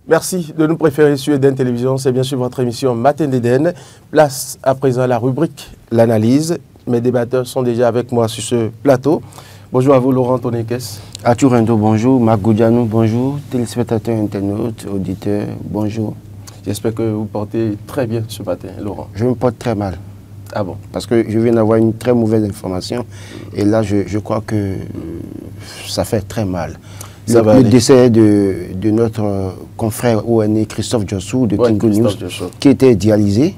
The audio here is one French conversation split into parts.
Merci de nous préférer sur Eden Télévision. C'est bien sûr votre émission Matin d'Eden. Place à présent à la rubrique L'analyse. Mes débatteurs sont déjà avec moi sur ce plateau. Bonjour à vous, Laurent Tonekes. Arthur Rendo, bonjour. Marc Goudianou, bonjour. Téléspectateurs, internautes, auditeurs, bonjour. J'espère que vous portez très bien ce matin, Laurent. Je me porte très mal. Ah bon? Parce que je viens d'avoir une très mauvaise information. Et là, je crois que ça fait très mal. Le décès de notre confrère ONE Christophe Diossou de Kingo News, qui était dialysé,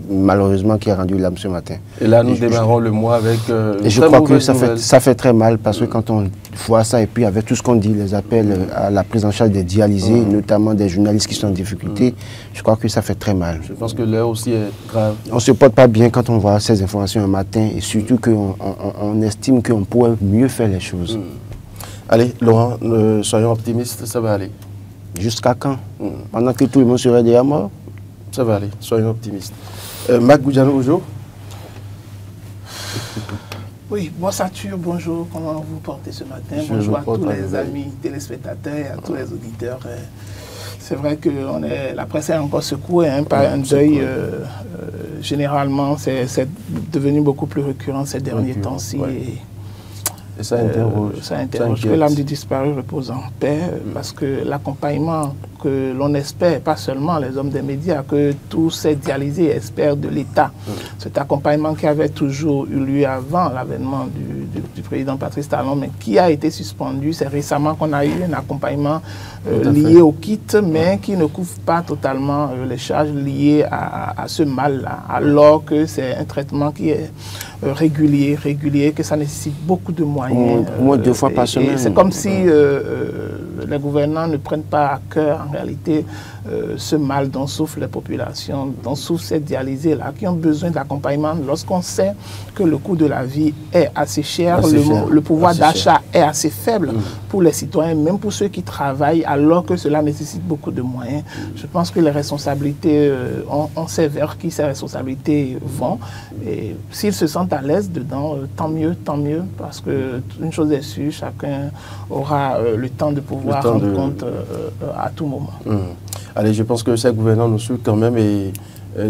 malheureusement, qui a rendu l'âme ce matin. Et là, nous démarrons le mois avec et je crois que ça fait très mal parce que quand on voit ça et puis avec tout ce qu'on dit, les appels à la prise en charge des dialysés, notamment des journalistes qui sont en difficulté, je crois que ça fait très mal. Je pense que l'heure aussi est grave. On ne se porte pas bien quand on voit ces informations un matin et surtout qu'on estime qu'on pourrait mieux faire les choses. Allez, Laurent, soyons optimistes, ça va aller. Jusqu'à quand? Pendant que tout le monde serait déjà mort? Ça va aller, soyons optimistes. Marc Goudianou, bonjour. Oui, bonsoir Arthur, bonjour, comment vous portez ce matin? Bonjour à tous les amis téléspectateurs et à tous les auditeurs. C'est vrai que la presse est encore secouée par un deuil. Généralement, c'est devenu beaucoup plus récurrent ces derniers temps-ci. Et ça interroge. Ça interroge. Que l'âme du disparu repose en paix, parce que l'accompagnement que l'on espère, pas seulement les hommes des médias, que tous ces dialysés espèrent de l'État. Cet accompagnement qui avait toujours eu lieu avant l'avènement du président Patrice Talon, mais qui a été suspendu. C'est récemment qu'on a eu un accompagnement lié au kit, mais qui ne couvre pas totalement les charges liées à ce mal-là, alors que c'est un traitement qui est régulier, que ça nécessite beaucoup de moyens. Au moins 2 fois par semaine. C'est comme si les gouvernants ne prennent pas à cœur, en réalité, ce mal dont souffrent les populations, dont souffrent ces dialysés-là, qui ont besoin d'accompagnement lorsqu'on sait que le coût de la vie est assez cher, le pouvoir d'achat est assez faible pour les citoyens, même pour ceux qui travaillent, alors que cela nécessite beaucoup de moyens. Je pense que les responsabilités, on sait vers qui ces responsabilités vont. Et s'ils se sentent à l'aise dedans, tant mieux, parce que une chose est sûre, chacun aura le temps de pouvoir rendre compte à tout moment. Allez, je pense que ces gouvernants nous suivent quand même et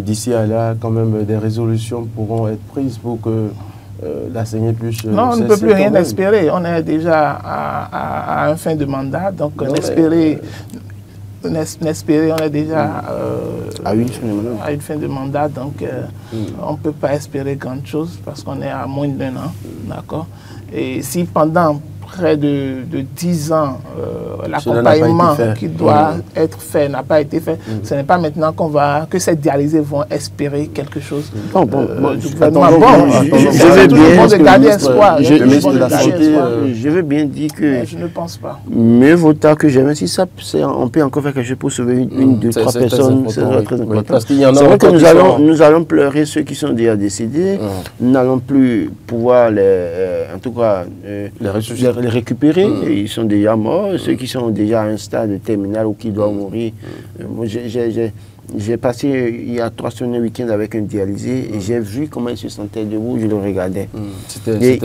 d'ici à là, quand même, des résolutions pourront être prises pour que la saignée puisse... Non, on ne peut plus rien espérer. On est déjà à un fin de mandat, donc espérer, on est déjà à une fin de mandat, donc on ne peut pas espérer grande chose parce qu'on est à moins d'1 an, d'accord? Et si pendant près de 10 ans, l'accompagnement qui doit être fait n'a pas été fait, ce n'est pas maintenant que ces dialysés vont espérer quelque chose du gouvernement. Je veux bien dire que... Je ne pense pas. Mieux vaut tard que jamais. Si ça, on peut encore faire quelque chose pour sauver une, 2, 3 personnes. C'est très important. Parce qu'il y en a. C'est vrai que nous allons pleurer ceux qui sont déjà décédés. Nous n'allons plus pouvoir en tout cas, les récupérer. Ils sont déjà morts. Ceux qui sont déjà à un stade terminal ou qui doivent mourir. J'ai passé il y a 3 semaines un week-end avec un dialysé et j'ai vu comment il se sentait debout, je le regardais. Et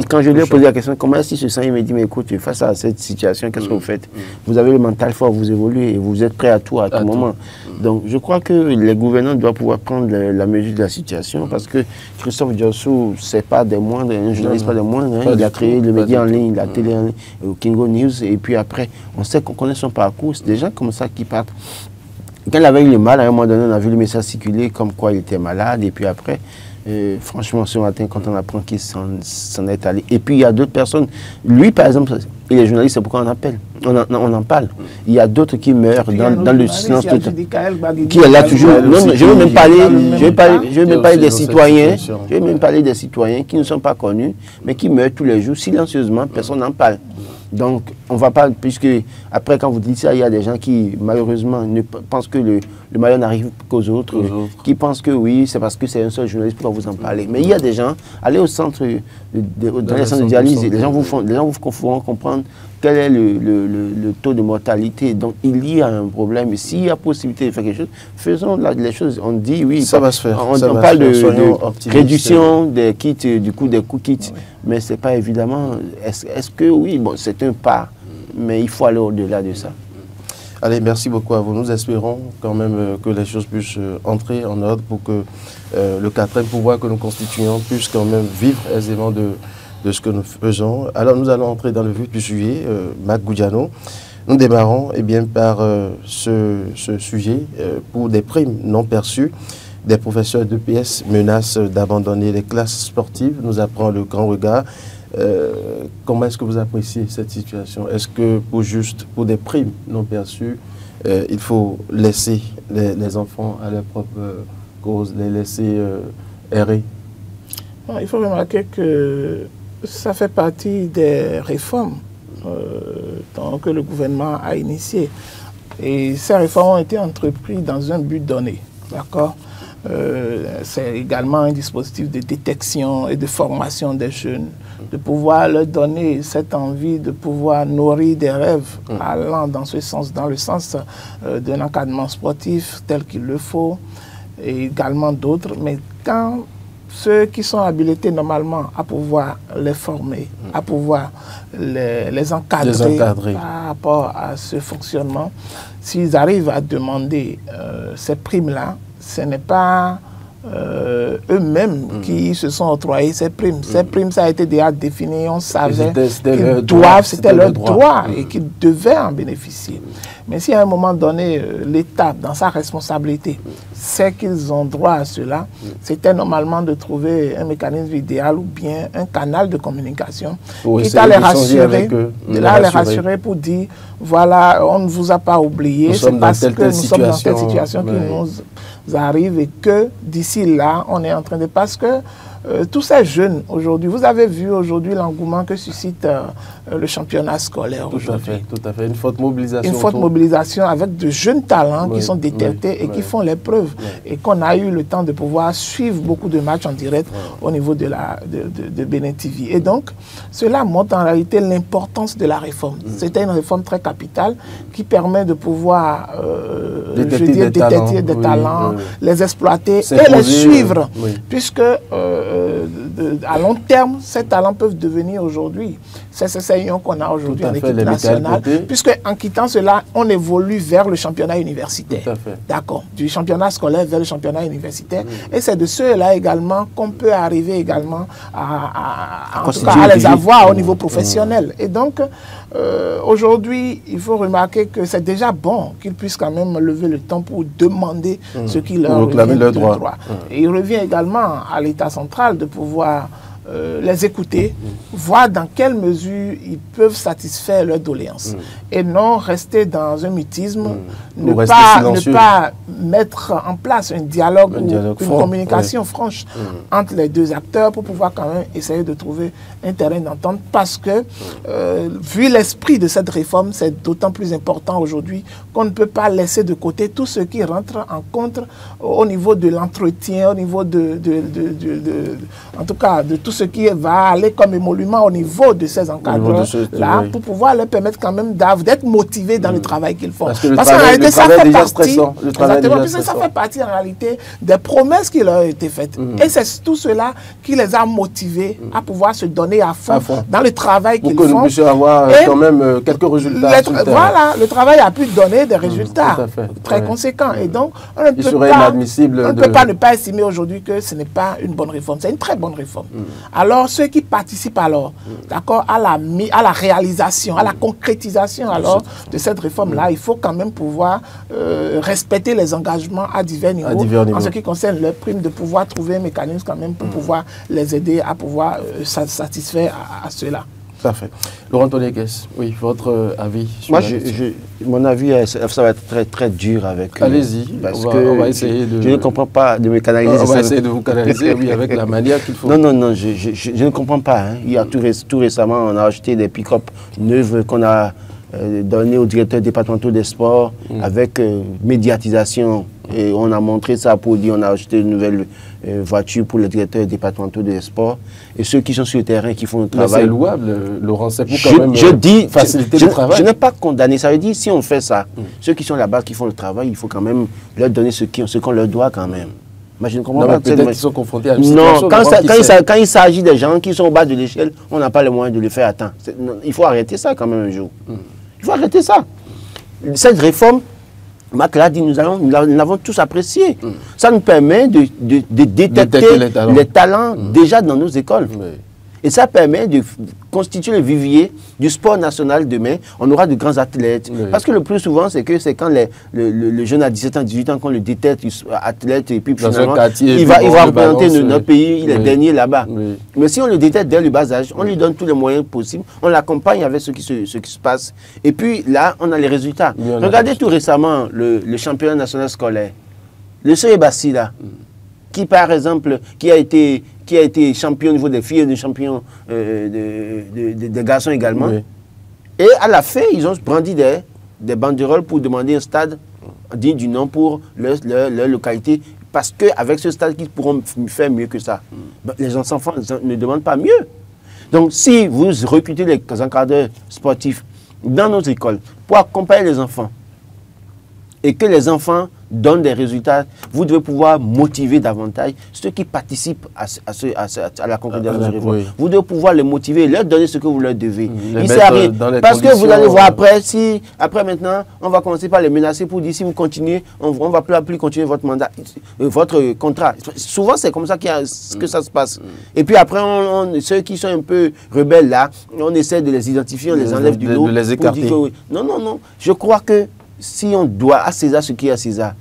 quand je lui ai posé la question, comment est-ce qu'il se sent, il me dit, mais écoute, face à cette situation, qu'est-ce que vous faites? Vous avez le mental fort, vous évoluez et vous êtes prêt à tout moment. Donc je crois que les gouvernants doivent pouvoir prendre la mesure de la situation parce que Christophe Diossou, c'est pas des moindres, un journaliste pas des moindres. Il a créé le média en ligne, la télé en ligne, Kingo News, et puis après, on sait qu'on connaît son parcours, c'est des gens comme ça qui partent. Quand il avait eu le mal, à un moment donné, on a vu le message circuler comme quoi il était malade. Et puis après, franchement, ce matin, quand on apprend qu'il s'en est allé. Et puis il y a d'autres personnes. Lui, par exemple, et les journalistes, c'est pourquoi on appelle. On en parle. Il y a d'autres qui meurent dans le silence total. Qui est là toujours. Non, je ne veux même parler des citoyens. Je veux même parler des citoyens qui ne sont pas connus, mais qui meurent tous les jours silencieusement. Personne n'en parle. Donc, on ne va pas, puisque après, quand vous dites ça, il y a des gens qui, malheureusement, pensent que le malheur n'arrive qu'aux autres, qui pensent que oui, c'est parce que c'est un seul journaliste qui va vous en parler. Mais il y a des gens, allez au centre, dans les centres de dialyse, les gens vous feront comprendre quel est le taux de mortalité. Donc, il y a un problème. Et s'il y a possibilité de faire quelque chose, faisons les choses. On dit oui. Ça va se faire. On parle de réduction des kits, du coût des kits. Oui. Mais ce n'est pas évidemment. Est-ce que oui, bon, c'est un pas, mais il faut aller au-delà de ça. Allez, merci beaucoup à vous. Nous espérons quand même que les choses puissent entrer en ordre pour que le 4e pouvoir que nous constituons puisse quand même vivre aisément de ce que nous faisons. Alors, nous allons entrer dans le vif du sujet, Mac Goudiano. Nous démarrons par ce sujet pour des primes non perçues. Des professeurs d'EPS menacent d'abandonner les classes sportives, nous apprend le Grand Regard. Comment est-ce que vous appréciez cette situation? Est-ce que pour des primes non perçues, il faut laisser les enfants à leur propre cause, les laisser errer? Il faut remarquer que ça fait partie des réformes que le gouvernement a initiées. Et ces réformes ont été entreprises dans un but donné. D'accord? C'est également un dispositif de détection et de formation des jeunes, de pouvoir leur donner cette envie de pouvoir nourrir des rêves allant dans ce sens, dans le sens d'un encadrement sportif tel qu'il le faut, et également d'autres. Mais quand ceux qui sont habilités normalement à pouvoir les former, à pouvoir les encadrer par rapport à ce fonctionnement, s'ils arrivent à demander ces primes-là, ce n'est pas eux-mêmes qui se sont octroyés ces primes. Ces primes, ça a été déjà défini, on savait c'était leur droit et qu'ils devaient en bénéficier. Mais si à un moment donné, l'État, dans sa responsabilité, sait qu'ils ont droit à cela, c'était normalement de trouver un mécanisme idéal ou bien un canal de communication qui allait les rassurer pour dire, voilà, on ne vous a pas oublié, c'est parce que nous sommes dans telle situation qui nous arrive et que d'ici là, on est en train de... Parce que tous ces jeunes aujourd'hui, vous avez vu aujourd'hui l'engouement que suscite le championnat scolaire aujourd'hui. Tout à fait. Une forte mobilisation. Une forte mobilisation avec de jeunes talents qui sont détectés et qui font les preuves. Et qu'on a eu le temps de pouvoir suivre beaucoup de matchs en direct au niveau de Benin TV. Et donc, cela montre en réalité l'importance de la réforme. C'était une réforme très capitale qui permet de pouvoir détecter des talents, les exploiter et les suivre. Puisque à long terme, ces talents peuvent devenir aujourd'hui ces unions qu'on a aujourd'hui en équipe nationale, puisque en quittant cela, on évolue vers le championnat universitaire. D'accord. Du championnat scolaire vers le championnat universitaire. Et c'est de ceux-là également qu'on peut arriver également à les avoir au niveau professionnel. Et donc, aujourd'hui, il faut remarquer que c'est déjà bon qu'ils puissent quand même lever le temps pour demander ce qui leur revient de droit. Et il revient également à l'État central de pouvoir les écouter, voir dans quelle mesure ils peuvent satisfaire leurs doléances et non rester dans un mutisme, ne pas mettre en place un dialogue ou une communication franche entre les deux acteurs pour pouvoir quand même essayer de trouver un terrain d'entente, parce que vu l'esprit de cette réforme, c'est d'autant plus important aujourd'hui qu'on ne peut pas laisser de côté tout ce qui rentre en compte au niveau de l'entretien, au niveau en tout cas de tout ce qui va aller comme émolument au niveau de ces encadreurs-là, pour pouvoir leur permettre quand même d'être motivés dans le travail qu'ils font. Parce qu'en réalité, ça fait partie, ça fait partie en réalité des promesses qui leur ont été faites. Et c'est tout cela qui les a motivés à pouvoir se donner à fond dans le travail qu'ils font. Pour que nous puissions avoir quand même quelques résultats. Voilà, le travail a pu donner des résultats très conséquents. Et donc, on ne peut pas ne pas estimer aujourd'hui que ce n'est pas une bonne réforme. C'est une très bonne réforme. Alors, ceux qui participent alors, d'accord, à la réalisation, à la concrétisation alors de cette réforme-là, il faut quand même pouvoir respecter les engagements à divers niveaux, en ce qui concerne leurs primes, de pouvoir trouver un mécanisme quand même pour pouvoir les aider à pouvoir satisfaire à cela. Parfait. Laurent Tonekes, oui, votre avis sur mon avis, ça va être très, très dur avec... Allez-y, on va essayer de... Je ne comprends pas de me canaliser. On va essayer de vous canaliser, oui, avec la manière qu'il faut. Non, je ne comprends pas. Hein. Il y a tout récemment, on a acheté des pick-up neuves qu'on a donné au directeur départemental des sports avec médiatisation. Et on a montré ça pour dire on a acheté une nouvelle voiture pour le directeur départemental des sports. Et ceux qui sont sur le terrain, qui font le travail... C'est louable, Laurent, c'est pour quand même faciliter le travail. Je n'ai pas condamné. Ça veut dire, si on fait ça, ceux qui sont là-bas, qui font le travail, il faut quand même leur donner ce qu'on leur doit quand même. Mais je ne comprends pas. Peut-être qu'ils sont confrontés à une situation... Non, quand il s'agit des gens qui sont au bas de l'échelle, on n'a pas le moyen de le faire. Attends, il faut arrêter ça quand même un jour. Il faut arrêter ça. cette réforme, Mac l'a dit, nous l'avons tous apprécié. Ça nous permet de détecter les talents déjà dans nos écoles. Et ça permet de constituer le vivier du sport national demain. On aura de grands athlètes. Parce que le plus souvent, c'est quand le jeune a 17 ans, 18 ans, qu'on le détecte athlète, et puis finalement, il va représenter notre pays, il est dernier là-bas. Mais si on le détecte dès le bas âge, on lui donne tous les moyens possibles, on l'accompagne avec ce qui se passe. Et puis là, on a les résultats. Regardez tout récemment le championnat national scolaire. Le Seye Bassi, là, qui par exemple, qui a été champion au niveau des filles et des champions des garçons également. Et à la fin, ils ont brandi des banderoles pour demander un stade digne du nom pour leur localité. Parce qu'avec ce stade, ils pourront faire mieux que ça. Les enfants ne demandent pas mieux. Donc si vous recrutez les encadreurs sportifs dans nos écoles pour accompagner les enfants, et que les enfants donnent des résultats, vous devez pouvoir motiver davantage ceux qui participent à la concrétisation de la réforme. Vous devez pouvoir les motiver, leur donner ce que vous leur devez. Parce que vous allez voir après, après maintenant, on va commencer par les menacer pour dire si vous continuez, on ne va plus continuer votre mandat, votre contrat. Souvent, c'est comme ça que ça se passe. Et puis après, ceux qui sont un peu rebelles là, on essaie de les identifier, on les enlève du lot. De les écarter. Non, non, non. Je crois que si on doit à César ce qui est à César,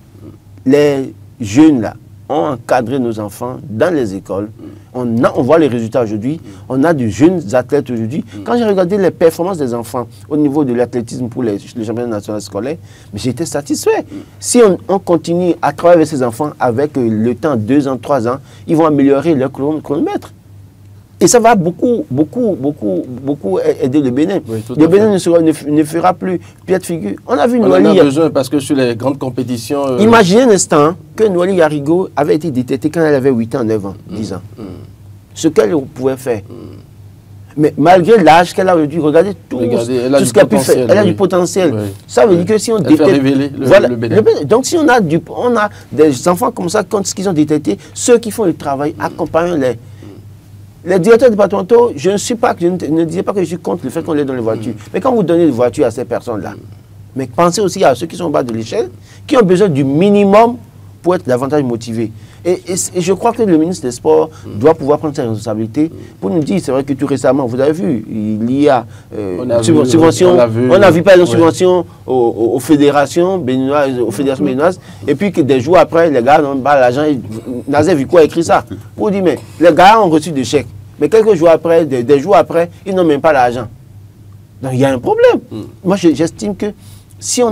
les jeunes là ont encadré nos enfants dans les écoles. On voit les résultats aujourd'hui. On a de jeunes athlètes aujourd'hui. Quand j'ai regardé les performances des enfants au niveau de l'athlétisme pour les championnats nationaux scolaires, j'étais satisfait. Si on continue à travailler avec ces enfants avec le temps, 2 ans, 3 ans, ils vont améliorer leur chronomètre. Et ça va beaucoup aider le Bénin. Oui, le Bénin ne fera plus pied de figure. On a vu Nouali. On en a besoin parce que sur les grandes compétitions... Imaginez un instant que Nouali Yarigo avait été détectée quand elle avait 8 ans, 9 ans, 10 ans. Ce qu'elle pouvait faire. Mais malgré l'âge qu'elle a aujourd'hui, regardez tout ce qu'elle a pu faire. Elle a du potentiel. Oui. Ça veut dire que si on détecte... révéler le Bénin. Donc si on a des enfants comme ça, quand ils ont détecté, ceux qui font le travail, accompagnent-les. Les directeurs départementaux, je ne disais pas que je suis contre le fait qu'on les donne les voitures. Mais quand vous donnez des voitures à ces personnes-là, mais pensez aussi à ceux qui sont au bas de l'échelle, qui ont besoin du minimum pour être davantage motivés. Et je crois que le ministre des Sports doit pouvoir prendre ses responsabilités pour nous dire, c'est vrai que tout récemment, vous avez vu, il y a subvention, on a vu par exemple subvention aux fédérations béninoises, et puis que des jours après, les gars n'ont pas l'argent. Nazé Vico a écrit ça pour dire, mais les gars ont reçu des chèques, mais quelques jours après, des jours après, ils n'ont même pas l'argent. Donc il y a un problème. Moi, j'estime que si on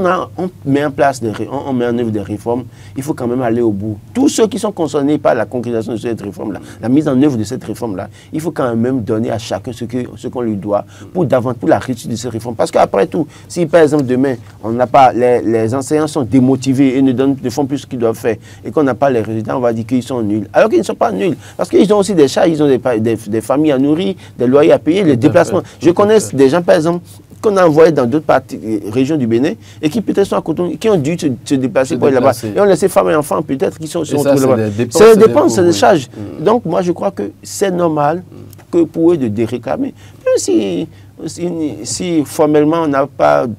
met en place, on met en œuvre des réformes, il faut quand même aller au bout. Tous ceux qui sont concernés par la concrétisation de cette réforme-là, la mise en œuvre de cette réforme-là, il faut quand même donner à chacun ce qu'on lui doit pour la réussite de cette réforme. Parce qu'après tout, si par exemple demain, on n'a pas, les enseignants sont démotivés et ne font plus ce qu'ils doivent faire, et qu'on n'a pas les résultats, on va dire qu'ils sont nuls. Alors qu'ils ne sont pas nuls. Parce qu'ils ont aussi des chats, ils ont des familles à nourrir, des loyers à payer, les déplacements. Je connais des gens, par exemple, qu'on a envoyé dans d'autres régions du Bénin et qui peut-être sont à Cotonou, qui ont dû se déplacer pour aller là-bas. Et on laisse femmes et enfants peut-être qui sont là-bas. C'est des dépenses, c'est des charges. Donc moi je crois que c'est normal que pour eux de réclamer. Même si formellement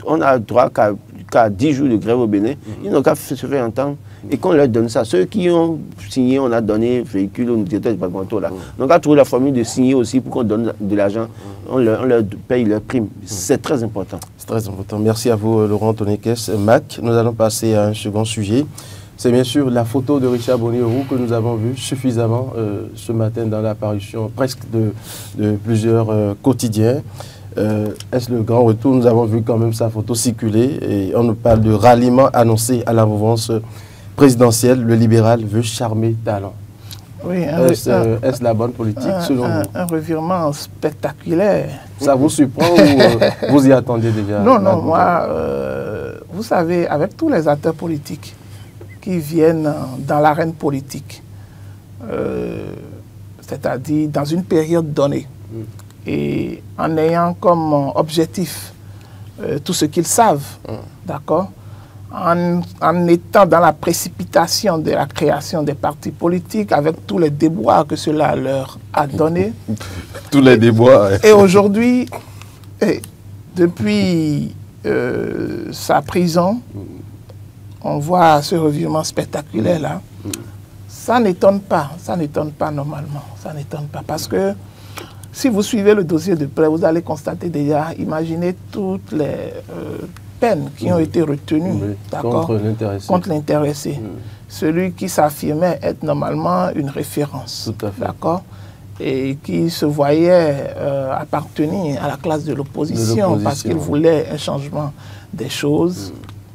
on a droit qu'à 10 jours de grève au Bénin, ils n'ont qu'à se faire entendre. Et qu'on leur donne ça. Ceux qui ont signé, on a donné véhicule aux directeurs départementaux là. Donc, on a trouvé la formule de signer aussi pour qu'on donne de l'argent. On leur paye leurs primes. C'est très important. C'est très important. Merci à vous, Laurent Tonekes. Mac, nous allons passer à un second sujet. C'est bien sûr la photo de Richard Boni-Roux que nous avons vue suffisamment ce matin dans l'apparition presque de plusieurs quotidiens. Est-ce le grand retour? Nous avons vu quand même sa photo circuler et on nous parle de ralliement annoncé à la mouvance présidentielle. Le libéral veut charmer talent. Oui, est-ce la bonne politique selon vous? Un revirement spectaculaire. Ça vous surprend ou vous y attendiez déjà? Non, non, moi, vous savez, avec tous les acteurs politiques qui viennent dans l'arène politique, c'est-à-dire dans une période donnée, et en ayant comme objectif tout ce qu'ils savent, d'accord, en étant dans la précipitation de la création des partis politiques, avec tous les déboires que cela leur a donné. Tous les déboires. Et aujourd'hui, depuis sa prison, on voit ce revirement spectaculaire-là. Ça n'étonne pas normalement, ça n'étonne pas. Parce que si vous suivez le dossier de près, vous allez constater déjà, imaginez toutes les peines qui ont été retenues contre l'intéressé. Celui qui s'affirmait être normalement une référence, d'accord, et qui se voyait appartenir à la classe de l'opposition parce qu'il voulait un changement des choses,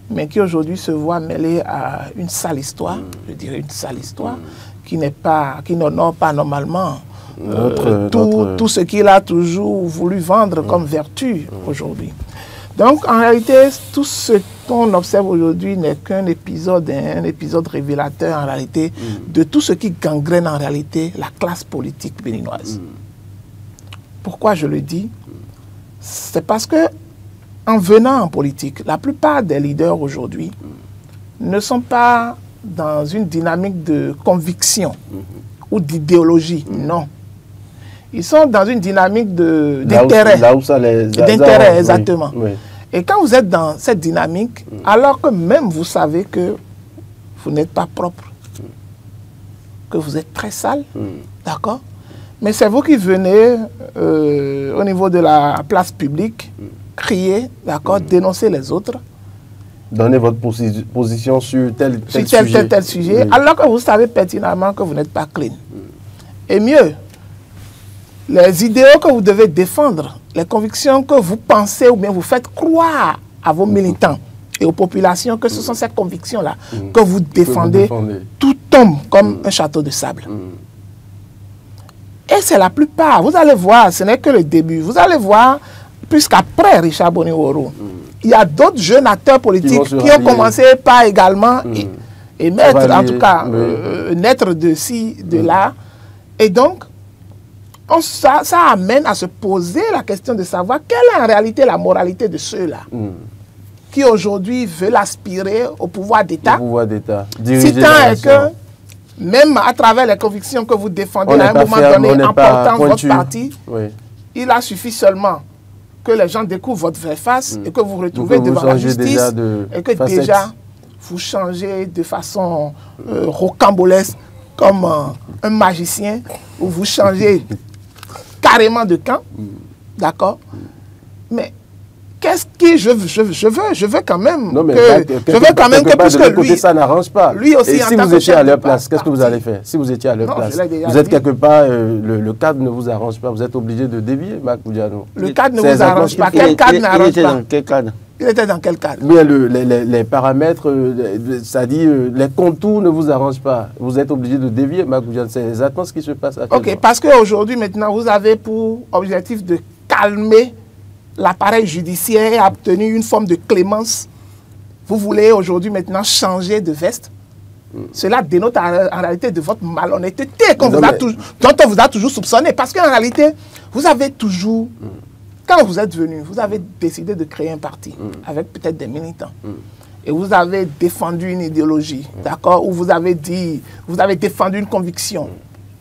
mais qui aujourd'hui se voit mêlé à une sale histoire, je dirais une sale histoire, qui n'honore pas normalement tout ce qu'il a toujours voulu vendre comme vertu aujourd'hui. Donc, en réalité, tout ce qu'on observe aujourd'hui n'est qu'un épisode, un épisode révélateur, en réalité, de tout ce qui gangrène, en réalité, la classe politique béninoise. Pourquoi je le dis? C'est parce que, en venant en politique, la plupart des leaders aujourd'hui ne sont pas dans une dynamique de conviction ou d'idéologie, non. Ils sont dans une dynamique d'intérêt. D'intérêt, exactement. Oui. Et quand vous êtes dans cette dynamique, alors que même vous savez que vous n'êtes pas propre, que vous êtes très sale, d'accord? Mais c'est vous qui venez au niveau de la place publique, crier, d'accord, dénoncer les autres. Donner votre position sur tel sujet. Oui. Alors que vous savez pertinemment que vous n'êtes pas clean. Et mieux, les idéaux que vous devez défendre, les convictions que vous pensez ou bien vous faites croire à vos militants et aux populations que ce sont ces convictions-là que vous défendez, tout tombe comme un château de sable. Et c'est la plupart. Vous allez voir, ce n'est que le début. Vous allez voir, puisqu'après Richard Boniworo, il y a d'autres jeunes acteurs politiques qui ont commencé par également émettre, en tout cas, naître de ci, de là. Et donc, ça amène à se poser la question de savoir quelle est en réalité la moralité de ceux-là qui aujourd'hui veulent aspirer au pouvoir d'État. Si tant est que, même à travers les convictions que vous défendez à un moment donné en portant votre parti, il a suffi seulement que les gens découvrent votre vraie face et que vous vous retrouvez devant la justice et que déjà vous changez de façon rocambolesque comme un magicien, ou vous changez carrément de camp, d'accord? Mais qu'est-ce que je veux quand même que puisque lui, ça n'arrange pas. Lui aussi, et si vous étiez à leur place, qu'est-ce que vous allez faire? Si vous étiez à leur place, vous êtes quelque part, le cadre ne vous arrange pas, vous êtes obligé de dévier, Marc Boudiano. Le cadre ne vous arrange pas. Quel cadre n'arrange pas? Dans quel cadre? Il était dans quel cadre? Bien, les paramètres, c'est-à-dire les contours ne vous arrangent pas. Vous êtes obligé de dévier, Marc Boudiano. C'est exactement ce qui se passe actuellement. Ok, parce qu'aujourd'hui, maintenant, vous avez pour objectif de calmer l'appareil judiciaire et obtenir une forme de clémence. Vous voulez aujourd'hui maintenant changer de veste. Cela dénote en réalité de votre malhonnêteté dont on vous a toujours soupçonné. Parce qu'en réalité, vous avez toujours, quand vous êtes venu, vous avez décidé de créer un parti avec peut-être des militants. Et vous avez défendu une idéologie, d'accord? Ou vous avez dit, vous avez défendu une conviction.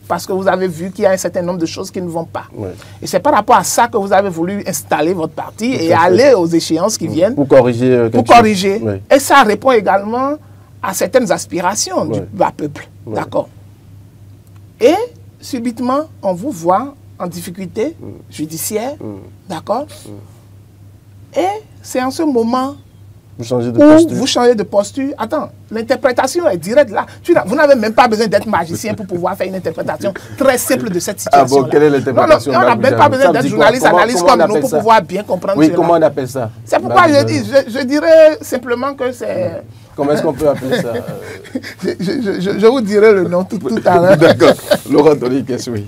Parce que vous avez vu qu'il y a un certain nombre de choses qui ne vont pas. Et c'est par rapport à ça que vous avez voulu installer votre parti et aller aux échéances qui viennent. Pour corriger. Et ça répond également à certaines aspirations du bas peuple. D'accord. Et subitement, on vous voit en difficulté judiciaire. D'accord. Et c'est en ce moment vous changez de posture. Attends, l'interprétation est directe là. Vous n'avez même pas besoin d'être magicien pour pouvoir faire une interprétation très simple de cette situation. Ah bon, quelle est l'interprétation? On n'a même pas besoin d'être journaliste, analyste comme nous pour pouvoir bien comprendre cela. Oui, comment on appelle ça? C'est pourquoi je dirais simplement que c'est... Comment est-ce qu'on peut appeler ça? Je vous dirai le nom tout à l'heure. D'accord. Laurent Tonikes, oui.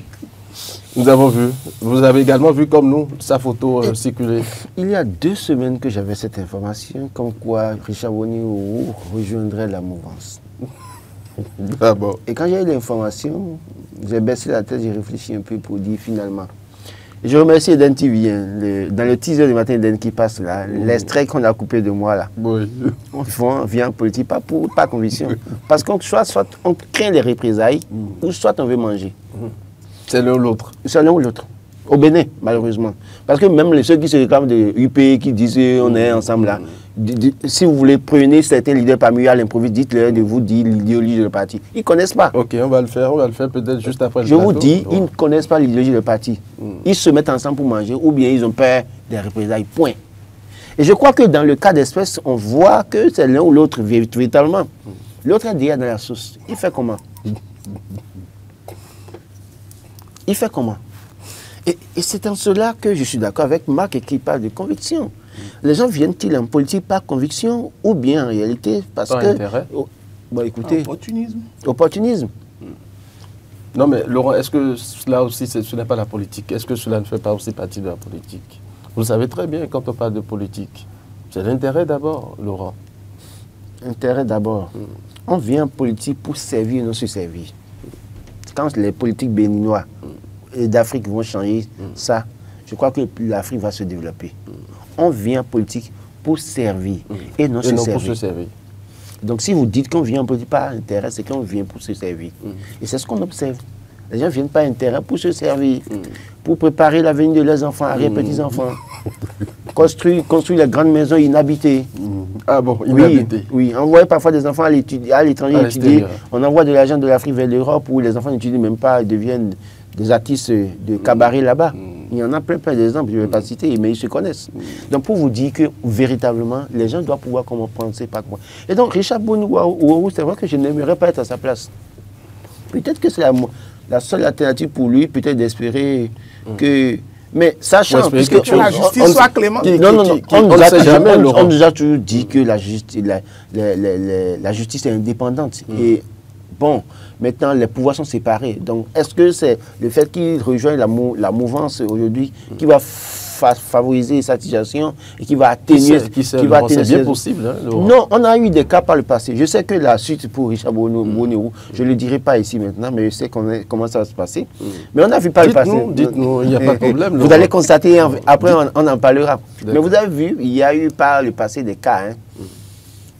Nous avons vu, vous avez également vu comme nous sa photo circuler. Il y a 2 semaines que j'avais cette information, comme quoi Richard Boniworo rejoindrait la mouvance. Ah bon. Et quand j'ai eu l'information, j'ai baissé la tête, j'ai réfléchi un peu pour dire finalement. Et je remercie Eden TV, dans le teaser du matin Eden qui passe là, l'extrait qu'on a coupé de moi là. Oui. On vient en politique, pas conviction. Parce qu'on soit on craint les représailles, ou soit on veut manger. C'est l'un ou l'autre. C'est l'un ou l'autre. Au Bénin, malheureusement. Parce que même ceux qui se réclament de UP, qui disent on est ensemble là, si vous voulez prenez certains leaders parmi eux à l'improviste, dites-leur de vous dire l'idéologie de parti. Ils ne connaissent pas. Ok, on va le faire peut-être juste après le plateau. Je vous dis, ils ne connaissent pas l'idéologie de parti. Ils se mettent ensemble pour manger ou bien ils ont peur des représailles. Point. Et je crois que dans le cas d'espèce, on voit que c'est l'un ou l'autre véritablement. L'autre est déjà dans la sauce. Il fait comment? Il fait comment? Et c'est en cela que je suis d'accord avec Marc qui parle de conviction. Les gens viennent-ils en politique par conviction ou bien en réalité parce que... Intérêt. Bon, écoutez... Opportunisme. Opportunisme. Non mais Laurent, est-ce que cela aussi, ce n'est pas la politique? Est-ce que cela ne fait pas aussi partie de la politique? Vous le savez très bien quand on parle de politique. C'est l'intérêt d'abord, Laurent. Intérêt d'abord. On vient en politique pour servir et non se servir. Quand les politiques béninois et d'Afrique vont changer ça, je crois que l'Afrique va se développer. On vient en politique pour servir et non se servir. Donc si vous dites qu'on vient en politique par intérêt, c'est qu'on vient pour se servir. Et c'est ce qu'on observe. Les gens viennent par intérêt pour se servir, pour préparer l'avenir de leurs enfants, arrière-petits-enfants. Construire les grandes maisons inhabitées. Ah bon, inhabitées. Oui, envoyer parfois des enfants à l'étranger étudier. On envoie de l'argent de l'Afrique vers l'Europe où les enfants n'étudient même pas, ils deviennent des artistes de cabaret là-bas. Il y en a plein d'exemples, je ne vais pas citer, mais ils se connaissent. Donc pour vous dire que véritablement, les gens doivent pouvoir comment penser, pas comment. Et donc Richard Bonouarou, c'est vrai que je n'aimerais pas être à sa place. Peut-être que c'est la seule alternative pour lui, peut-être d'espérer que... Mais sachant que la justice soit clémente. On nous a toujours dit que la justice est indépendante. Et bon, maintenant les pouvoirs sont séparés. Donc est-ce que c'est le fait qu'il rejoigne la mouvance aujourd'hui qui va favoriser sa situation et qui va atténuer... C'est bien possible. Hein, non, on a eu des cas par le passé. Je sais que la suite pour Richard Bonouarou, je ne le dirai pas ici maintenant, mais je sais comment ça va se passer. Mais on a vu par le passé. Dites-nous, il n'y a pas de problème. Vous allez constater, après on en parlera. Mais vous avez vu, il y a eu par le passé des cas. Hein.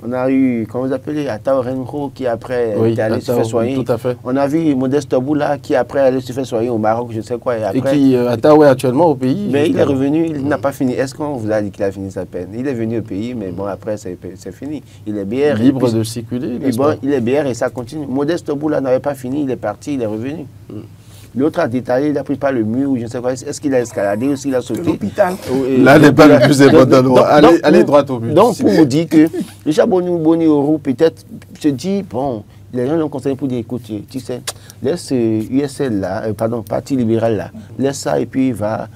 On a eu, comment vous appelez, Atao Renro qui après est allé se faire soigner. Tout à fait. On a vu Modeste Boula qui après allé se faire soigner au Maroc, je ne sais quoi. Et qui, Atao est actuellement au pays. Mais il est revenu, il n'a pas fini. Est-ce qu'on vous a dit qu'il a fini sa peine? Il est venu au pays, mais bon, après c'est fini. Il est bien. Libre de circuler, n'est-ce pas? Il est bien et ça continue. Modeste Boula n'avait pas fini, il est parti, il est revenu. L'autre a détaillé, il a pris par le mur, ou je ne sais quoi. Est-ce qu'il a escaladé ou s'il a sauté? L'hôpital. Là n'est pas le plus important. Allez droit au but. Donc, pour vous dire que Richard Bonouarou, peut-être, se dit, bon, les gens l'ont conseillé pour dire, écoute, tu sais, laisse USL là, Parti libéral là, laisse ça et puis va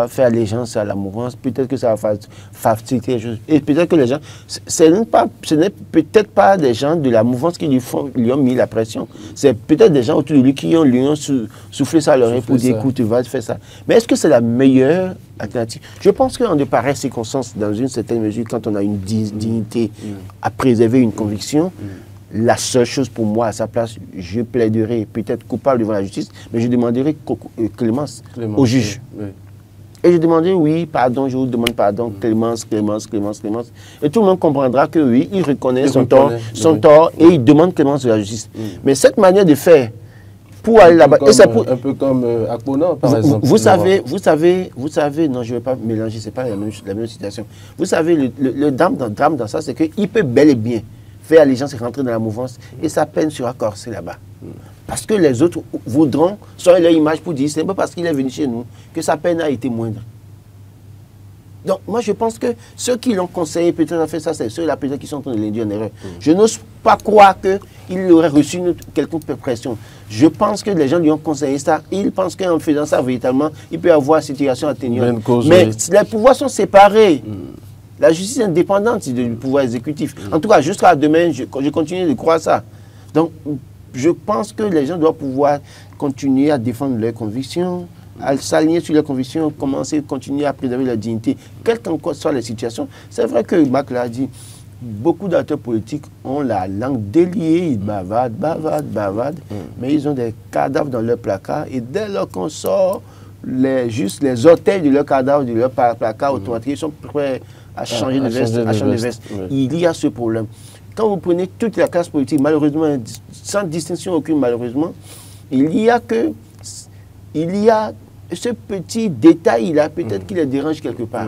faire allégeance à la mouvance. Peut-être que ça va faciliter les choses. Et peut-être que les gens, ce n'est peut-être pas des gens de la mouvance qui lui ont mis la pression. C'est peut-être des gens autour de lui qui lui ont soufflé ça à l'oreille pour dire, écoute, va faire ça. Mais est-ce que c'est la meilleure alternative? Je pense qu'en de pareilles circonstances, dans une certaine mesure, quand on a une dignité à préserver une conviction, la seule chose pour moi, à sa place, je plaiderai peut-être coupable devant la justice, mais je demanderai clémence au juge. Oui. Et je demanderai, oui, pardon, je vous demande pardon, clémence. Et tout le monde comprendra que oui, il reconnaît son tort et il demande clémence de la justice. Mais cette manière de faire, pour aller là-bas... Un peu comme Akpona, par exemple. Vous savez, non, je ne vais pas mélanger, ce n'est pas la même situation. Vous savez, le drame dans ça, c'est qu'il peut bel et bien faire allégeance et rentrer dans la mouvance et sa peine sera corsée là-bas. Parce que les autres voudront sortir leur image pour dire c'est pas parce qu'il est venu chez nous que sa peine a été moindre. Donc moi je pense que ceux qui l'ont conseillé peut-être à faire ça, c'est ceux-là peut-être qui sont en train de l'induire en erreur. Je n'ose pas croire qu'il aurait reçu quelconque pression. Je pense que les gens lui ont conseillé ça. Ils pensent qu'en faisant ça véritablement, il peut avoir une situation atténuante. Mais les pouvoirs sont séparés. La justice est indépendante du pouvoir exécutif. En tout cas, jusqu'à demain, je continue de croire ça. Donc, je pense que les gens doivent pouvoir continuer à défendre leurs convictions, à s'aligner sur leurs convictions, continuer à préserver leur dignité, quelles que soient les situations. C'est vrai que Mac l'a dit, beaucoup d'acteurs politiques ont la langue déliée, ils bavardent, mais ils ont des cadavres dans leur placard. Et dès lors qu'on sort juste les orteils de leur cadavre, de leur placard automatique, ils sont prêts à changer de veste. Oui. Il y a ce problème. Quand vous prenez toute la classe politique, malheureusement, sans distinction aucune, malheureusement, il y a ce petit détail-là, peut-être qu'il les dérange quelque part.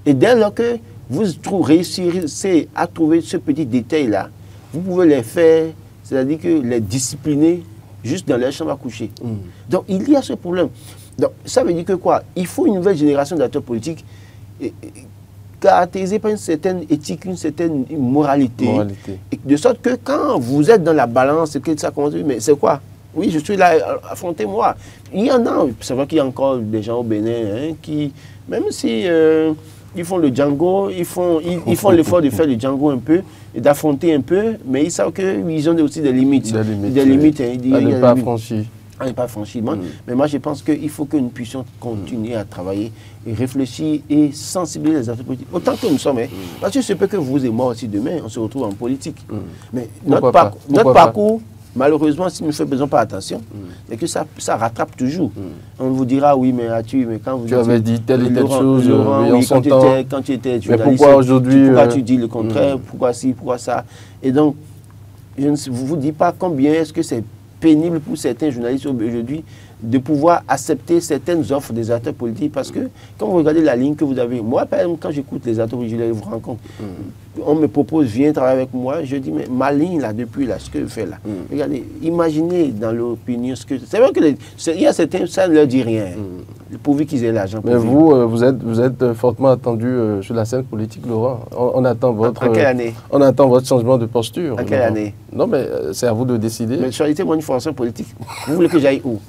Et dès lors que vous réussissez à trouver ce petit détail-là, vous pouvez les faire, c'est-à-dire que les discipliner juste dans leur chambre à coucher. Donc, il y a ce problème. Donc, ça veut dire que quoi? Il faut une nouvelle génération d'acteurs politiques caractérisée par une certaine éthique, une certaine moralité. Et de sorte que quand vous êtes dans la balance, que ça commence, mais c'est quoi? Oui, je suis là, affrontez-moi. Il y en a, c'est vrai qu'il y a encore des gens au Bénin qui, même si ils font le Django, ils font l'effort de faire le Django un peu, et d'affronter un peu, mais ils savent qu'ils ont aussi des limites. Des limites. À ne pas franchir. À ne pas franchir. Mais moi, je pense qu'il faut que nous puissions continuer à travailler et réfléchir et sensibiliser les acteurs politiques. Autant que nous sommes. Parce que c'est peut que vous et moi aussi, demain, on se retrouve en politique. Mais notre parcours, malheureusement, si nous ne faisons pas attention, mais que ça rattrape toujours. On vous dira, oui, mais quand vous... Tu avais dit telle et telle chose, quand tu étais journaliste, mais pourquoi aujourd'hui... Pourquoi tu dis le contraire, pourquoi ci, pourquoi ça? Et donc, je ne vous dis pas combien est-ce que c'est pénible pour certains journalistes aujourd'hui de pouvoir accepter certaines offres des acteurs politiques, parce que quand vous regardez la ligne que vous avez, moi par exemple quand j'écoute les acteurs politiques, je les rencontre, on me propose, viens travailler avec moi, je dis mais ma ligne là, depuis là, ce que je fais là, regardez, imaginez dans l'opinion ce que... C'est vrai qu'il y a certains, ça ne leur dit rien, pourvu qu'ils aient l'argent. Mais vous êtes fortement attendu sur la scène politique, Laurent. On attend votre... En quelle année? On attend votre changement de posture. En quelle année? Non mais c'est à vous de décider. Mais choisissez-moi une formation politique. Vous voulez que j'aille où?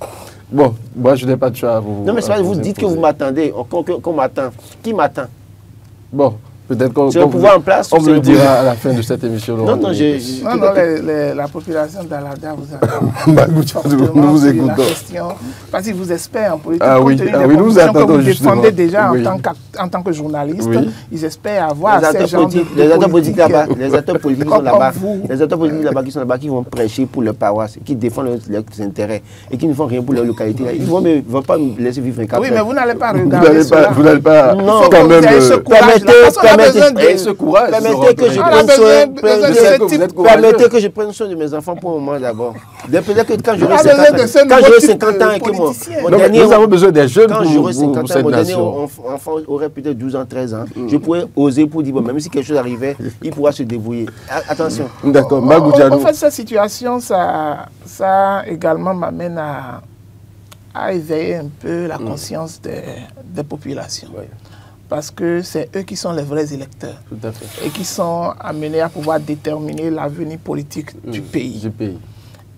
Bon, moi je n'ai pas de choix à vous. Non mais c'est pas, vous dites que vous m'attendez, qu'on m'attend. Qui m'attend? Bon, peut-être qu'on on me le dira à la fin de cette émission. Non, la population d'Alada nous vous écoutons. Parce qu'ils vous espèrent en politique. Ah oui, nous vous attendons que vous défendez déjà en tant que journaliste. Ils espèrent avoir ces gens de les acteurs politiques là-bas, les acteurs politiques qui sont là-bas, les acteurs politiques là-bas qui sont là-bas, qui vont prêcher pour leur paroisse, qui défendent leurs intérêts et qui ne font rien pour leur localité. Ils ne vont pas me laisser vivre 24 heures. Oui, mais vous n'allez pas regarder cela. Vous n'allez pas quand même... ce courage. Permettez que je prenne soin de mes enfants pour un moment d'abord. Peut-être que quand j'aurai 50 ans et que nous avons besoin des jeunes quand j'aurai 50 ans, mon dernier enfant aurait peut-être 12 ans, 13 ans, je pourrais oser pour dire, bon, même si quelque chose arrivait, il pourra se débrouiller. Attention. D'accord. En fait, cette situation, ça également m'amène à éveiller un peu la conscience des populations. Oui. Parce que c'est eux qui sont les vrais électeurs. Tout à fait. Et qui sont amenés à pouvoir déterminer l'avenir politique du pays.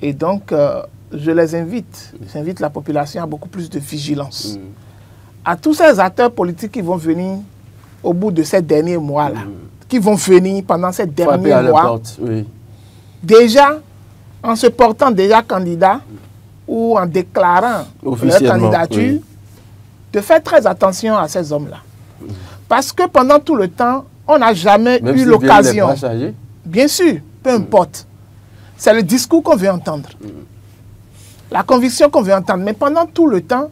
Et donc, je les invite, j'invite la population à beaucoup plus de vigilance. À tous ces acteurs politiques qui vont venir au bout de ces derniers mois-là, qui vont venir pendant ces derniers mois, déjà, en se portant déjà candidat ou en déclarant leur candidature, de faire très attention à ces hommes-là. Parce que pendant tout le temps, on n'a jamais eu l'occasion. Bien sûr, peu importe. C'est le discours qu'on veut entendre. La conviction qu'on veut entendre. Mais pendant tout le temps,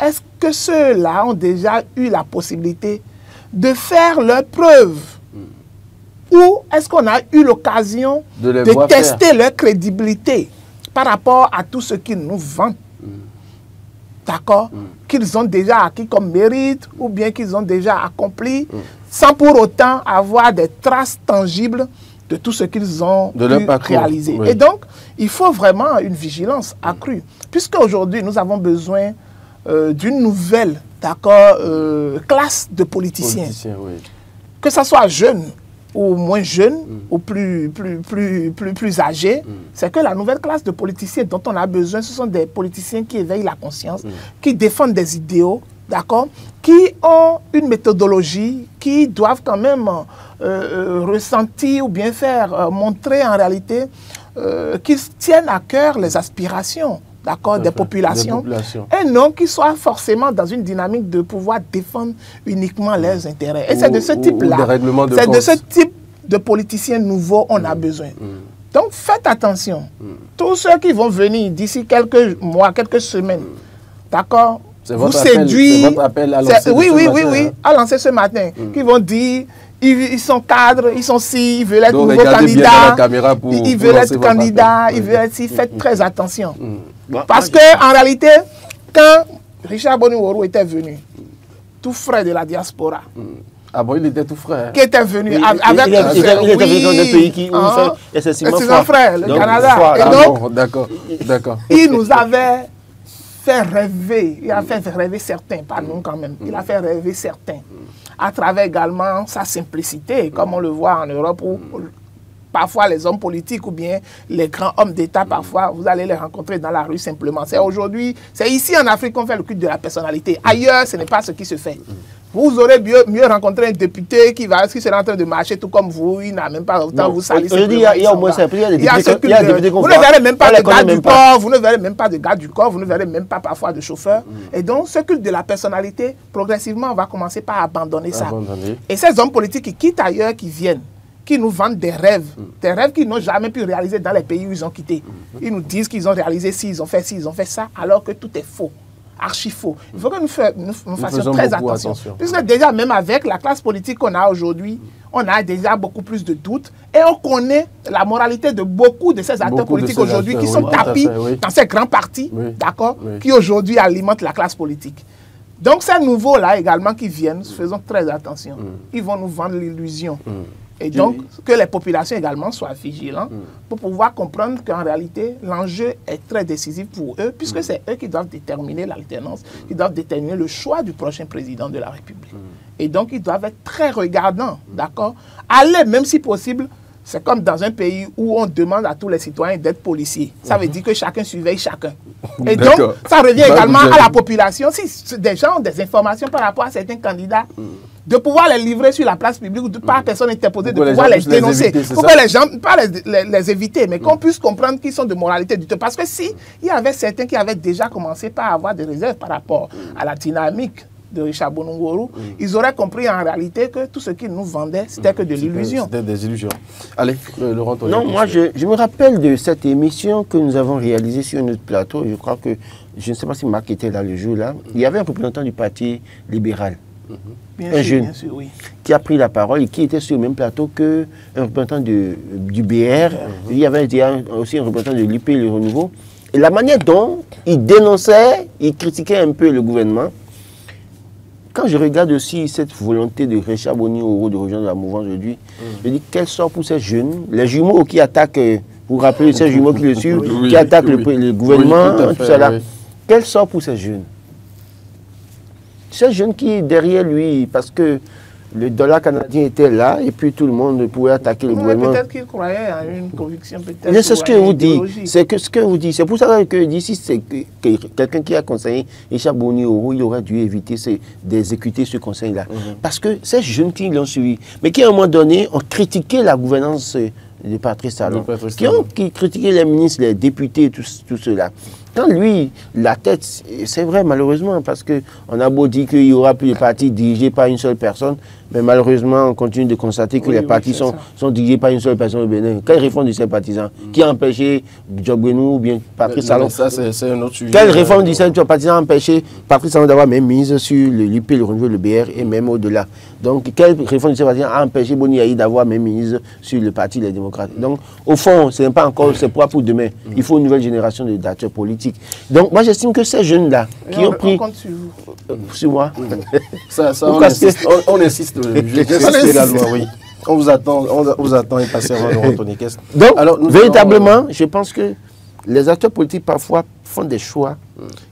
est-ce que ceux-là ont déjà eu la possibilité de faire leurs preuves? Ou est-ce qu'on a eu l'occasion de tester leur crédibilité par rapport à tout ce qu'ils nous vendent? D'accord, qu'ils ont déjà acquis comme mérite ou bien qu'ils ont déjà accompli sans pour autant avoir des traces tangibles de tout ce qu'ils ont réalisé. Et donc, il faut vraiment une vigilance accrue. Puisque aujourd'hui, nous avons besoin d'une nouvelle classe de politiciens. Que ce soit jeune ou moins jeunes, ou plus âgés, c'est que la nouvelle classe de politiciens dont on a besoin, ce sont des politiciens qui éveillent la conscience, qui défendent des idéaux, d'accord, qui ont une méthodologie, qui doivent quand même ressentir ou bien faire montrer en réalité qu'ils tiennent à cœur les aspirations, d'accord, des populations, et non qu'ils soient forcément dans une dynamique de pouvoir défendre uniquement leurs intérêts. Et c'est de ce type-là, c'est de ce type de politiciens nouveaux on a besoin. Donc faites attention. Tous ceux qui vont venir d'ici quelques mois, quelques semaines, d'accord, vous séduire. C'est votre appel à lancer à lancer ce matin. Qui vont dire, ils sont cadres, ils sont ci, ils veulent être nouveaux candidats, ils veulent être candidats, ils veulent être ci. Faites très attention. Parce qu'en réalité, quand Richard Boni-Woro était venu, tout frais de la diaspora. Ah bon, il était tout frais. Qui était venu avec... Il était venu dans un pays qui fait excessivement frais, le Canada. Et donc, d'accord. Il nous avait fait rêver, il a fait rêver certains, pas nous quand même, il a fait rêver certains, à travers également sa simplicité, comme on le voit en Europe, où parfois les hommes politiques ou bien les grands hommes d'État, parfois, vous allez les rencontrer dans la rue simplement. C'est aujourd'hui, c'est ici en Afrique qu'on fait le culte de la personnalité. Ailleurs, ce n'est pas ce qui se fait. Vous aurez mieux rencontré un député qui sera en train de marcher tout comme vous, il n'a même pas autant vous salir. Il y a au moins ça. Il y a des députés qu'on voit. Vous ne verrez même pas de garde du corps, vous ne verrez même pas de garde du corps, vous ne verrez même pas parfois de chauffeur. Et donc, ce culte de la personnalité, progressivement, on va commencer par abandonner ça. Et ces hommes politiques qui quittent ailleurs, qui viennent, qui nous vendent des rêves qu'ils n'ont jamais pu réaliser dans les pays où ils ont quitté. Ils nous disent qu'ils ont réalisé ci, ils ont fait ci, ils ont fait ça, alors que tout est faux. Archi faux. Il faut que nous fassions très attention. Puisque déjà, même avec la classe politique qu'on a aujourd'hui, on a déjà beaucoup plus de doutes et on connaît la moralité de beaucoup de ces acteurs politiques aujourd'hui qui sont tapis dans ces grands partis, d'accord, qui aujourd'hui alimentent la classe politique. Donc ces nouveaux-là également qui viennent, faisons très attention. Ils vont nous vendre l'illusion. Et donc, que les populations également soient vigilantes pour pouvoir comprendre qu'en réalité, l'enjeu est très décisif pour eux, puisque c'est eux qui doivent déterminer l'alternance, qui doivent déterminer le choix du prochain président de la République. Et donc, ils doivent être très regardants, d'accord? Aller, même si possible, c'est comme dans un pays où on demande à tous les citoyens d'être policiers. Ça veut dire que chacun surveille chacun. Et donc, ça revient également à la population. Si des gens ont des informations par rapport à certains candidats, de pouvoir les livrer sur la place publique ou de par personne interposée, de pouvoir les dénoncer. Pour que les gens, pas les éviter, mais qu'on puisse comprendre qu'ils sont de moralité douteuse. Parce que si il y avait certains qui avaient déjà commencé par avoir des réserves par rapport à la dynamique de Richard Boni-Woro, ils auraient compris en réalité que tout ce qu'ils nous vendaient, c'était que de l'illusion. C'était des illusions. Allez, Laurent. Non, moi, je me rappelle de cette émission que nous avons réalisée sur notre plateau. Je crois que, je ne sais pas si Marc était là le jour-là. Il y avait un représentant du Parti libéral. Un jeune qui a pris la parole et qui était sur le même plateau qu'un représentant du BR. Il y avait aussi un représentant de l'UP, le Renouveau. Et la manière dont il dénonçait, il critiquait un peu le gouvernement. Quand je regarde aussi cette volonté de Richard Boni-Woro de rejoindre la mouvance aujourd'hui, je dis quel sort pour ces jeunes, les jumeaux qui attaquent, vous vous rappelez ces jumeaux qui le suivent, qui attaquent le gouvernement, tout ça là. Quel sort pour ces jeunes? Ces jeunes qui, derrière lui, parce que le dollar canadien était là, et puis tout le monde pouvait attaquer le gouvernement. Peut-être qu'il croyait à une conviction, peut-être. C'est ce que vous dites. C'est ce que vous dites. C'est pour ça que d'ici, c'est quelqu'un qui a conseillé Richard Boni-Woro, il aurait dû éviter d'exécuter ce conseil-là. Parce que ces jeunes qui l'ont suivi, mais qui à un moment donné ont critiqué la gouvernance de Patrice Talon, qui critiquaient les ministres, les députés, tout cela. Quand lui, la tête, c'est vrai malheureusement, parce qu'on a beau dire qu'il n'y aura plus de partis dirigés par une seule personne, mais malheureusement, on continue de constater que les partis sont dirigés par une seule personne au Bénin. Quelle réforme de ces partisans? Qui a empêché Djogbenou ou bien Patrice Talon? Ça, c'est un autre sujet. Quelle réforme de ces partisans a empêché Patrice Talon d'avoir même mise sur l'UP, le Renouveau, le BR et même au-delà? Donc, quelle réforme de ces partisans a empêché Boni Yahi d'avoir même mise sur le Parti des démocrates? Donc, au fond, ce n'est pas encore, c'est pour demain. Il faut une nouvelle génération d'acteurs politiques. Donc, moi, j'estime que ces jeunes-là qui ont pris... On compte sur vous. Sur moi. On insiste. Je la loi, oui. On vous attend impatiemment, Laurent Tonekes. Donc, alors, véritablement, je pense que les acteurs politiques, parfois, font des choix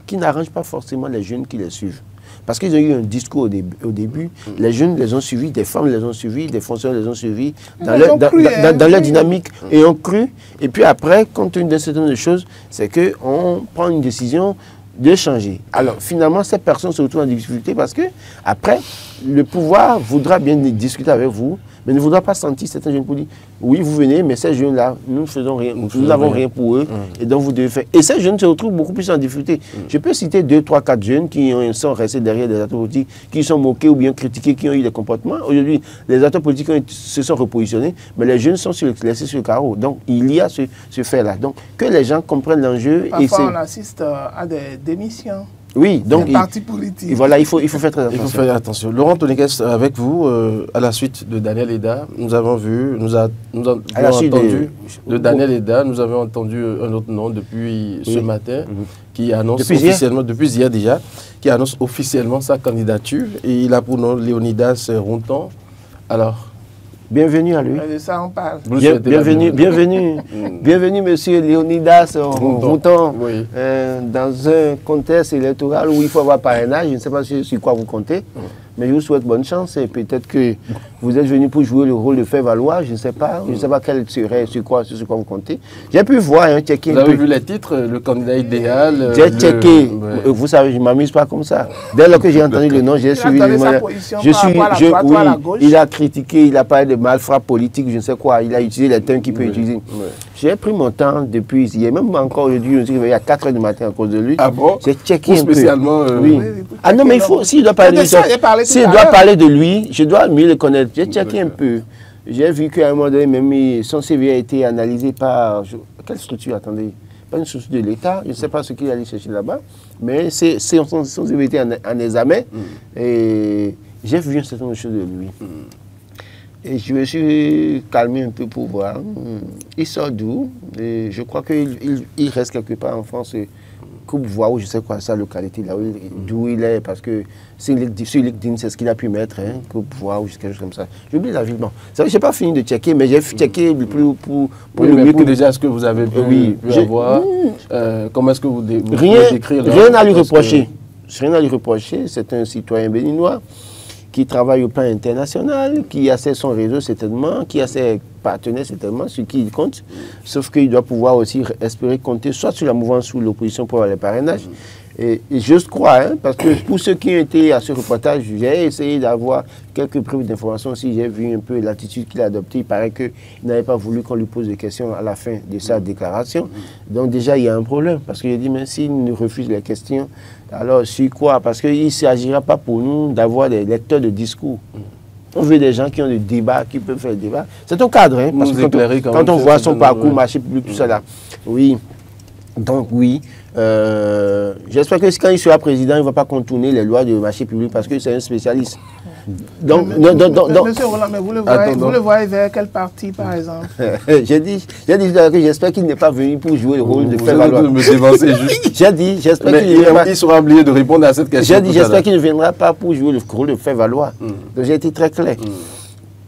qui n'arrangent pas forcément les jeunes qui les suivent. Parce qu'ils ont eu un discours au début, les jeunes les ont suivis, des femmes les ont suivis, des fonctionnaires les ont suivis, dans leur dynamique, et ont cru. Et puis après, compte tenu d'un certain nombre de choses, c'est qu'on prend une décision de changer. Alors finalement, cette personne se retrouve en difficulté parce que après, le pouvoir voudra bien discuter avec vous, mais ne voudra pas sentir certains jeunes pour dire oui, vous venez, mais ces jeunes-là, nous ne faisons rien, nous n'avons rien pour eux, et donc vous devez faire. Et ces jeunes se retrouvent beaucoup plus en difficulté. Je peux citer 2, 3, 4 jeunes qui sont restés derrière des acteurs politiques, qui sont moqués ou bien critiqués, qui ont eu des comportements. Aujourd'hui, les acteurs politiques se sont repositionnés, mais les jeunes sont laissés sur le carreau. Donc il y a ce fait-là. Donc que les gens comprennent l'enjeu. Parfois, on assiste à des démissions. Oui, donc parti politique. Voilà, il faut faire très attention. Il faut faire attention. Laurent Tonekes, avec vous, à la suite de Daniel Eda, nous avons entendu de Daniel Eda, nous avons entendu un autre nom depuis ce matin, qui annonce officiellement, depuis hier déjà, qui annonce officiellement sa candidature. Et il a pour nom Léonidas Rontan. Alors, bienvenue à lui. De ça, on parle. Bienvenue, monsieur Léonidas Rontan, dans un contexte électoral où il faut avoir parrainage. Je ne sais pas sur quoi vous comptez, mais je vous souhaite bonne chance. Et peut-être que vous êtes venu pour jouer le rôle de faire valoir. Je ne sais pas. Je ne sais pas quel serait, sur quoi vous comptez. J'ai pu voir, checker. Vous avez vu les titres, le candidat idéal. J'ai checké. Vous savez, je ne m'amuse pas comme ça. Dès lors que j'ai entendu le nom, j'ai suivi le nom. Il a critiqué, il a parlé de malfrat politique, je ne sais quoi. Il a utilisé les termes qu'il peut utiliser. J'ai pris mon temps depuis hier, même encore aujourd'hui, je me suis réveillé à 4 h du matin à cause de lui. Ah bon? J'ai checké un peu. Spécialement. Ah non, mais il faut, s'il doit parler de lui, je dois mieux le connaître. J'ai checké un peu. J'ai vu qu'à un moment donné, même son CV a été analysé par... Quelle structure, attendez? Pas une structure de l'État, je ne sais pas ce qu'il allait chercher là-bas, mais son CV a été en examen. Et j'ai vu un certain nombre de choses de lui. Et je me suis calmé un peu pour voir. Il sort d'où? Je crois qu'il reste quelque part en France, Coupe-Voix, ou je sais quoi, sa localité, là d'où il est, parce que sur LinkedIn, c'est ce qu'il a pu mettre, Coupe-Voix, ou quelque chose comme ça. J'oublie la ville. Bon, je n'ai pas fini de checker, mais j'ai checké pour le mieux que déjà ce que vous avez pu avoir. Comment est-ce que vous décrire rien à lui reprocher. Rien à lui reprocher. C'est un citoyen béninois qui travaille au plan international, qui a son réseau certainement, qui a ses partenaires certainement, sur qui il compte, sauf qu'il doit pouvoir aussi espérer compter soit sur la mouvance ou l'opposition pour avoir les parrainages. Et j'ose croire, parce que pour ceux qui ont été à ce reportage, j'ai essayé d'avoir quelques preuves d'information. Si j'ai vu un peu l'attitude qu'il a adoptée, il paraît qu'il n'avait pas voulu qu'on lui pose des questions à la fin de sa déclaration. Donc déjà, il y a un problème, parce que j'ai dit, mais s'il nous refuse les questions, alors sur quoi? Parce qu'il ne s'agira pas pour nous d'avoir des lecteurs de discours. On veut des gens qui ont des débats, qui peuvent faire des débats. C'est un cadre, parce que quand on voit son parcours, marché public, tout ça là. Oui. Donc oui, j'espère que quand il sera président, il ne va pas contourner les lois de marché public parce que c'est un spécialiste. Donc, Monsieur Roland, mais vous le voyez vers quel parti, par exemple? J'ai dit que j'espère qu'il n'est pas venu pour jouer le rôle de faire valoir. J'ai dit, j'espère qu'il sera oublié de répondre à cette question. J'ai dit, j'espère qu'il ne viendra pas pour jouer le rôle de faire valoir. Donc j'ai été très clair.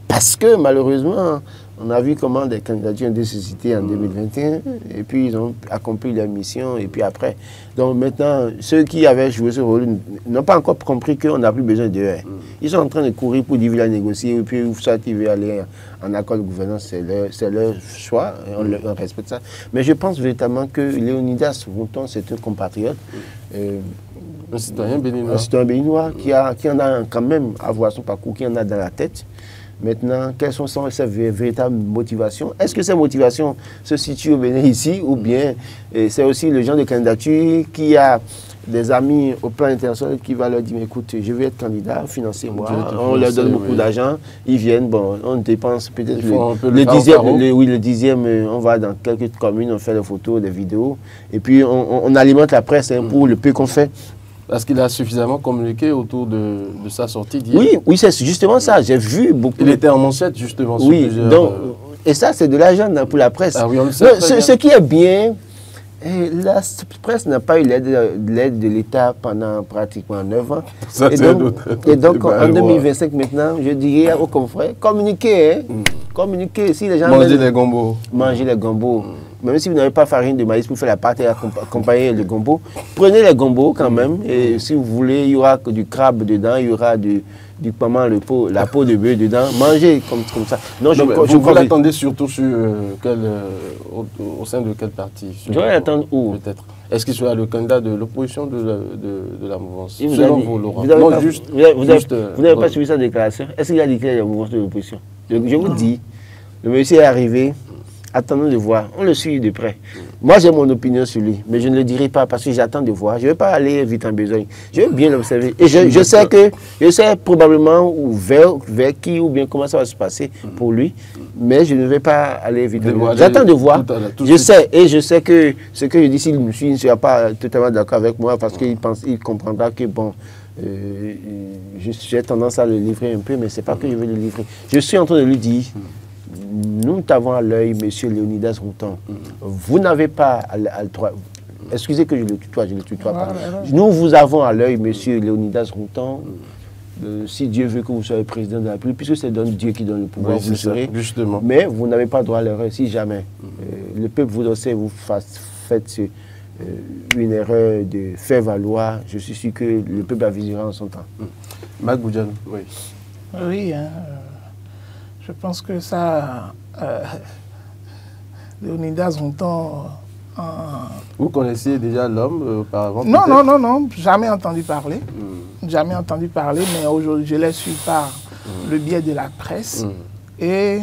Parce que malheureusement, on a vu comment des candidatures ont été suscitées en 2021 et puis ils ont accompli leur mission et puis après. Donc maintenant, ceux qui avaient joué ce rôle n'ont pas encore compris qu'on n'a plus besoin d'eux. Ils sont en train de courir pour dire qu'ils veulent négocier et puis soit ils veulent aller en accord de gouvernance, c'est leur choix, on respecte ça. Mais je pense véritablement que Léonidas Rontan, c'est un compatriote. Un citoyen béninois. Un citoyen béninois qui en a quand même à voir son parcours, qui en a dans la tête. Maintenant, quelles sont ses véritables motivations? Est-ce que ces motivations se situent au Bénin ici ou bien c'est aussi le genre de candidature qui a des amis au plan international qui va leur dire écoute, je vais être candidat, financez-moi, on leur donne beaucoup d'argent, ils viennent, bon, on dépense peut-être le dixième, on va dans quelques communes, on fait des photos, des vidéos, et puis on alimente la presse pour le peu qu'on fait. Parce qu'il a suffisamment communiqué autour de sa sortie d'hier. Oui, c'est justement ça. J'ai vu beaucoup. Il était en manchette, justement. Oui, et ça, c'est de l'argent pour la presse. Ah oui, on le sait. Ce qui est bien, la presse n'a pas eu l'aide de l'État pendant pratiquement 9 ans. Ça, et donc en 2025, maintenant, je dirais aux confrères, communiquez. Communiquez. Si les gens manger les gombos. Manger les gombos. Même si vous n'avez pas farine de maïs pour faire la pâte et accompagner le gombo, prenez les gombos quand même. Et si vous voulez, il y aura du crabe dedans, il y aura du piment, la peau de bœuf dedans. Mangez comme ça. Non, vous l'attendez surtout sur au sein de quel parti? Je vais l'attendre où? Peut-être. Est-ce qu'il sera le candidat de l'opposition de la mouvance? Selon vous, Laurent. Vous n'avez pas suivi sa déclaration? Est-ce qu'il a déclaré la mouvance de l'opposition? Je vous dis, le monsieur est arrivé Attendons de voir. On le suit de près. Moi, j'ai mon opinion sur lui, mais je ne le dirai pas parce que j'attends de voir. Je ne vais pas aller vite en besogne. Je vais bien l'observer. Et je sais probablement vers qui ou bien comment ça va se passer pour lui, mais je ne vais pas aller vite. J'attends de voir. Je sais que ce que je dis, s'il me suit, il ne sera pas totalement d'accord avec moi parce qu'il comprendra que, bon, j'ai tendance à le livrer un peu, mais ce n'est pas que je veux le livrer. Je suis en train de lui dire, nous t'avons à l'œil, monsieur Léonidas Routan. Vous n'avez pas excusez que je le tutoie pas. Nous vous avons à l'œil, monsieur Léonidas Routan. Si Dieu veut que vous soyez président de la République, puisque c'est Dieu qui donne le pouvoir, vous le serez. Justement. Mais vous n'avez pas droit à l'erreur, si jamais. Le peuple voudrait que vous faites une erreur de faire valoir. Je suis sûr que le peuple avisera en son temps. Mac Boudjan, oui. Oui, hein, je pense que ça, Léonidas Routan... Vous connaissiez déjà l'homme auparavant? Non, jamais entendu parler. Jamais entendu parler, mais aujourd'hui, je l'ai su par le biais de la presse. Et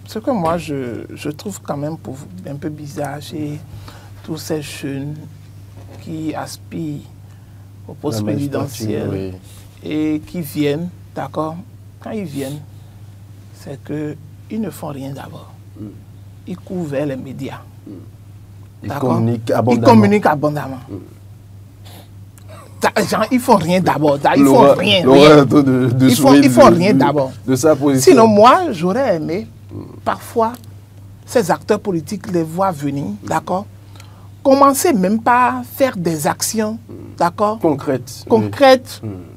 ce que moi, je trouve quand même un peu bizarre chez tous ces jeunes qui aspirent au poste présidentiel et qui viennent, d'accord? Quand ils viennent, c'est qu'ils ne font rien d'abord. Ils courent vers les médias. Ils communiquent abondamment. Ils communiquent abondamment. Genre, ils font rien d'abord. Ils font rien. Ils font rien d'abord. De sa position. Sinon, moi, j'aurais aimé, parfois, ces acteurs politiques les voir venir, d'accord? Commencer même par faire des actions, d'accord? Concrètes.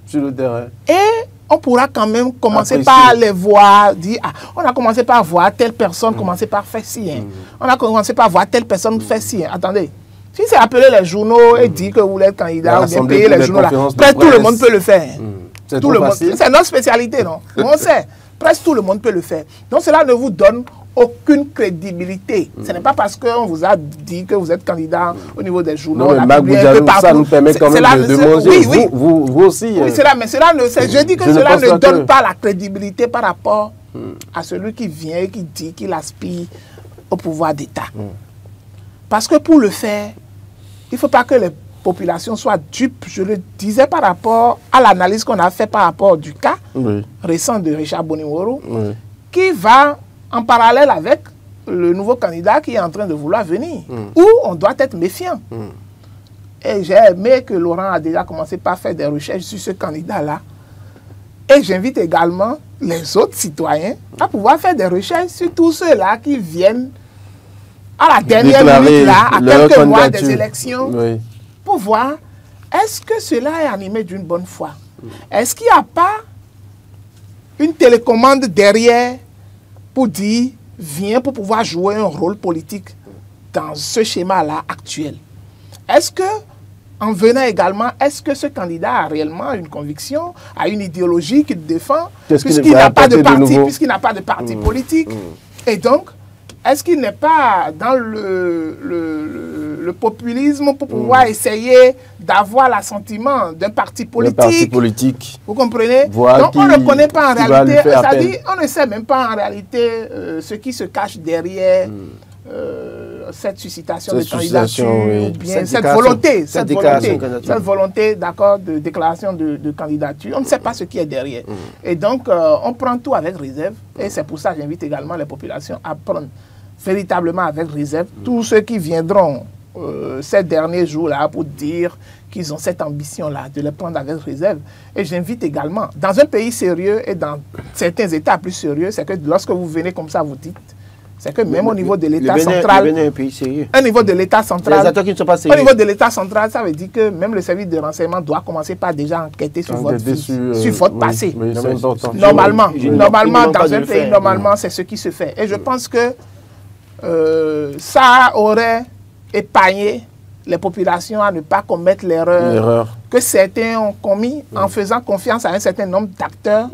Sur le terrain. Et on pourra quand même commencer par les voir, dire, ah, on a commencé par voir telle personne commencer par faire ci. On a commencé par voir telle personne faire ci. Attendez, si c'est appeler les journaux et dire que vous êtes candidat ou bien payer les journaux, là, presque tout le monde peut le faire. C'est notre spécialité, non? On sait, presque tout le monde peut le faire. Donc cela ne vous donne aucune crédibilité. Ce n'est pas parce qu'on vous a dit que vous êtes candidat au niveau des journaux. Non, mais ça nous permet quand même de manger. Oui. Vous aussi. Oui, mais cela ne, je dis que cela ne donne pas la crédibilité par rapport à celui qui vient et qui dit qu'il aspire au pouvoir d'État. Parce que pour le faire, il ne faut pas que les populations soient dupes. Je le disais par rapport à l'analyse qu'on a fait par rapport du cas récent de Richard Bonimoro, qui va en parallèle avec le nouveau candidat qui est en train de vouloir venir, où on doit être méfiant. Et j'ai aimé que Laurent a déjà commencé par faire des recherches sur ce candidat-là. Et j'invite également les autres citoyens à pouvoir faire des recherches sur tous ceux-là qui viennent à la dernière minute, là, à quelques mois des élections, pour voir est-ce que cela est animé d'une bonne foi. Est-ce qu'il n'y a pas une télécommande derrière pour dire, viens pour pouvoir jouer un rôle politique dans ce schéma-là actuel. Est-ce que, en venant également, est-ce que ce candidat a réellement une conviction, a une idéologie qu'il défend, puisqu'il n'a pas de parti, politique? Et donc, est-ce qu'il n'est pas dans le populisme pour pouvoir essayer d'avoir l'assentiment d'un parti politique? Vous comprenez? Donc on ne connaît pas en réalité, c'est-à-dire on ne sait même pas en réalité ce qui se cache derrière cette suscitation de candidature, ou bien cette volonté, d'accord, de déclaration de candidature. On ne sait pas ce qui est derrière. Et donc on prend tout avec réserve, et c'est pour ça que j'invite également les populations à prendre véritablement avec réserve tous ceux qui viendront ces derniers jours-là pour dire qu'ils ont cette ambition-là, de les prendre avec réserve. Et j'invite également, dans un pays sérieux et dans certains États plus sérieux, c'est que lorsque vous venez comme ça, vous dites, c'est que même au niveau de l'État central, un pays sérieux. Au niveau de l'État central, les acteurs qui ne sont pas sérieux. Au niveau de l'État central, ça veut dire que même le service de renseignement doit commencer par déjà enquêter sur votre passé. Normalement, dans un pays, normalement, c'est ce qui se fait. Et je pense que ça aurait épargné les populations à ne pas commettre l'erreur que certains ont commis en faisant confiance à un certain nombre d'acteurs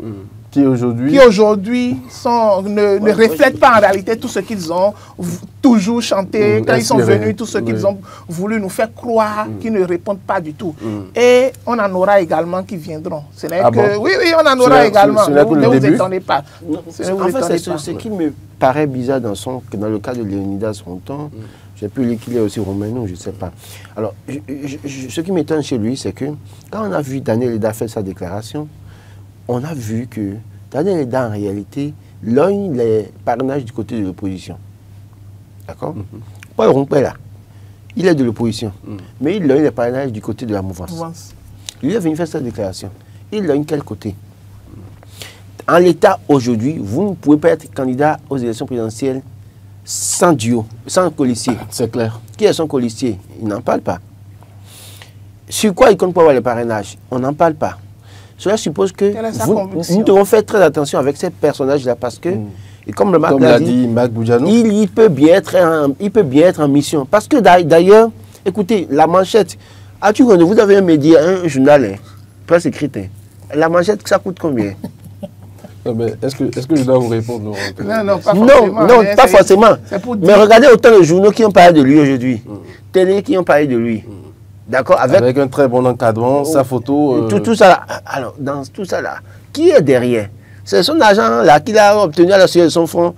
qui aujourd'hui ne reflètent pas en réalité tout ce qu'ils ont toujours chanté quand ils sont venus, tout ce qu'ils ont voulu nous faire croire, qui ne répondent pas du tout. Et on en aura également qui viendront. Ce n'est que... Oui, on en aura également. Ne vous étonnez pas. En fait, ce qui me paraît bizarre dans le cas de Léonidas Rontan, j'ai pu lire qu'il est aussi roumain, je ne sais pas. Alors, ce qui m'étonne chez lui, c'est que quand on a vu Daniel Eda faire sa déclaration, on a vu que Daniel Eda, en réalité, logne les parrainages du côté de l'opposition. D'accord? Paul Rompé, là, il est de l'opposition, mais il logne les parrainages du côté de la mouvance. Lui est venu faire sa déclaration. Il logne quel côté? En l'état aujourd'hui, vous ne pouvez pas être candidat aux élections présidentielles sans duo, sans colistier. C'est clair. Qui est son colistier? Il n'en parle pas. Sur quoi il compte pour avoir les parrainages? On n'en parle pas. Cela suppose que nous devons faire très attention avec ces personnages-là parce que, et comme le Marc l'a dit, il peut bien être en mission. Parce que d'ailleurs, écoutez, la manchette, vous avez un média, un journal, presse écrite. La manchette, ça coûte combien? Est-ce que je dois vous répondre, Laurent? Non, pas forcément. Non, pas forcément. Mais regardez autant de journaux qui ont parlé de lui aujourd'hui, télé qui ont parlé de lui. D'accord, avec un très bon encadrement, sa photo. Tout ça là. Alors, dans tout ça là, qui est derrière? C'est son agent là qu'il a obtenu à la suite de son fonds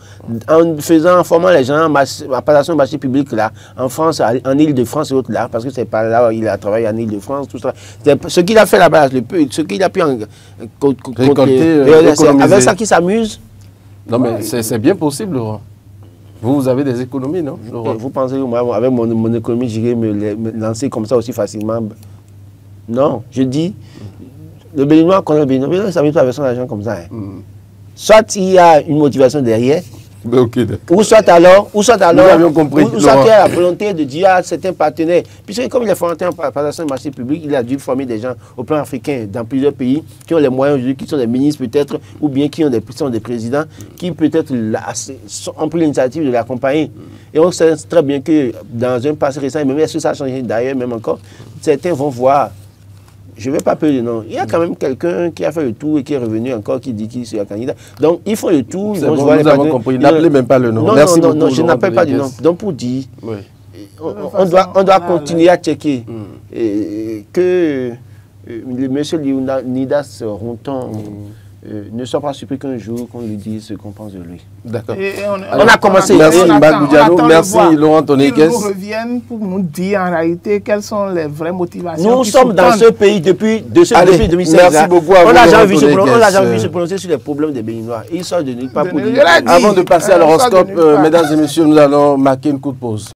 en formant les gens en passation de marché public là, en France, en Ile-de-France et autres là, parce que c'est pas là où il a travaillé en Ile-de-France, tout ça. Ce qu'il a fait là-bas, ce qu'il a pu avec ça qui s'amuse. Non, mais c'est bien possible, Laurent. Vous avez des économies, non? Vous pensez que moi, avec mon économie, j'irai me lancer comme ça aussi facilement? Non, je dis, le Béninois connaît le Béninois, il s'amuse pas avec son argent comme ça. Soit il y a une motivation derrière, ou soit alors, il y a la volonté de dire à certains partenaires, puisque comme il est formé en passation de marché public, il a dû former des gens au plan africain dans plusieurs pays qui ont les moyens aujourd'hui, qui sont des ministres peut-être, ou bien qui sont des présidents, qui peut-être ont pris l'initiative de l'accompagner. Et on sait très bien que dans un passé récent, et même est-ce que ça a changé d'ailleurs, même encore, certains vont voir. Je ne vais pas appeler le nom. Il y a quand même quelqu'un qui a fait le tour et qui est revenu encore, qui dit qu'il est candidat. Donc, ils font le tour. Bon, nous avons compris. N'appelez même pas le nom. Non, Merci non, je n'appelle pas du nom. Donc, pour dire, on doit continuer à checker que M. Léonidas Rontan ne soit pas surpris qu'un jour qu'on lui dise ce qu'on pense de lui. D'accord. On a commencé. Merci Mbagou. Merci Laurent Tonekes. Ils nous reviennent pour nous dire en réalité quelles sont les vraies motivations. Nous sommes dans ce pays depuis 2016. Merci beaucoup à vous. On n'a jamais vu se prononcer sur les problèmes des Béninois. Ils sont de nulle part pour dire. Avant de passer à l'horoscope, mesdames et messieurs, nous allons marquer une courte pause.